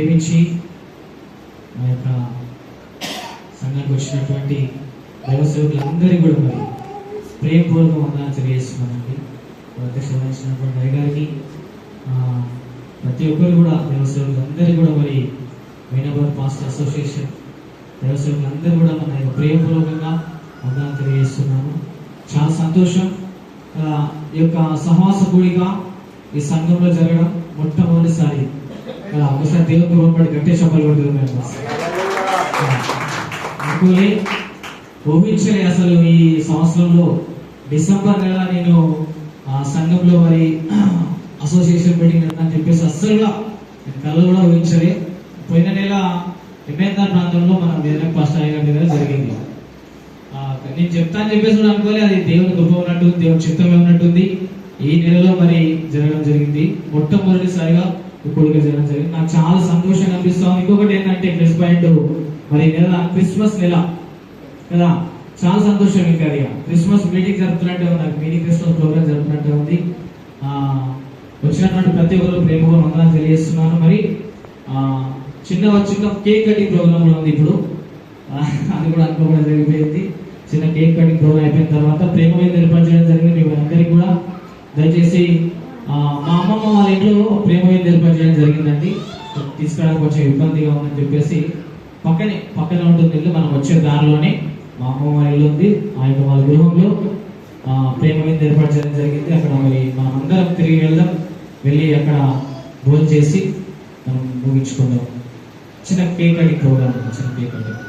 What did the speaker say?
ప్రేమించి మా యొక్క సంఘానికి వచ్చినటువంటి దైవ సేవకులందరికీ కూడా మరి ప్రేమపూర్వక వందనాలు తెలియజేస్తున్నానండి. అధ్యక్ష వహించినటువంటి అయ్య గారికి, ప్రతి ఒక్కరు కూడా దైవ సేవకులందరికీ కూడా మరి మైనాబాద్ పాస్టర్ అసోసియేషన్ దైవ సేవకులందరూ కూడా మన యొక్క ప్రేమపూర్వకంగా వందనాలు తెలియజేస్తున్నాను. చాలా సంతోషం. ఈ యొక్క సహవాస కూడిక ఈ సంఘంలో జరగడం మొట్టమొదటిసారి. ఒకసారి దేవుని రూపడి గట్టే చెప్పలు పడుతుంది. అనుకోలే, ఊహించలే అసలు ఈ సంవత్సరంలో డిసెంబర్ నెల నేను సంఘంలో మరి అసోసియేషన్ మీటింగ్ అని చెప్పేసి అస్సలుగా నేను కళ్ళు కూడా ఊహించలే. పోయిన నెల ఎంఎన్ఆర్ ప్రాంతంలో మన వేరే ఫస్ట్ అయ్యగారి దగ్గర జరిగింది. నేను చెప్తాను చెప్పేసి కూడా అనుకోలే, అది దేవుని కృప ఉన్నట్టుంది, దేవుని చిత్తమే ఉన్నట్టుంది. ఈ నెలలో మరి జరగడం జరిగింది. మొట్టమొదటిసారిగా కూడిక జరగడం జరిగింది. నాకు చాలా సంతోషంగా అనిపిస్తుంది. ఇంకొకటి ఏంటంటే ప్లస్ పాయింట్, మరి నెల క్రిస్మస్ నెల కదా, చాలా సంతోషం. ఇంకా అది క్రిస్మస్ మీటింగ్ జరుపుతున్నట్టే ఉంది, నాకు మినీ క్రిస్మస్ ప్రోగ్రామ్ జరుపుతున్నట్టే ఉంది. వచ్చినటువంటి ప్రతి ఒక్కరు ప్రేమగా వందనాలు తెలియజేస్తున్నాను. మరి చిన్న కేక్ కటింగ్ ప్రోగ్రామ్ కూడా ఉంది ఇప్పుడు. అది కూడా అనుకోకుండా జరిగిపోయింది. చిన్న కేక్ కటింగ్ ప్రోగ్రామ్ అయిపోయిన తర్వాత ప్రేమ మీద ఏర్పరచడం జరిగింది. మీ అందరికీ కూడా దయచేసి మా అమ్మమ్మ వాళ్ళ ఇంట్లో ప్రేమ మీద ఏర్పరచడం జరిగిందండి. తీసుకురావడానికి కొంచెం ఇబ్బందిగా ఉందని చెప్పేసి పక్కనే ఉంటుంది ఇల్లు, మనం వచ్చే దారిలోనే మా అమ్మమ్మ వాళ్ళ ఇల్లు ఉంది. ఆ యొక్క వాళ్ళ గృహంలో ప్రేమ మీద ఏర్పరచడం జరిగింది. అక్కడ మరి మనం అందరం తిరిగి వెళ్ళి అక్కడ భోజనం చేసి మనం ముగించుకుందాం. చిన్న కేక్ కటింగ్ ప్రోగ్రామ్, చిన్న కేక్ కటింగ్.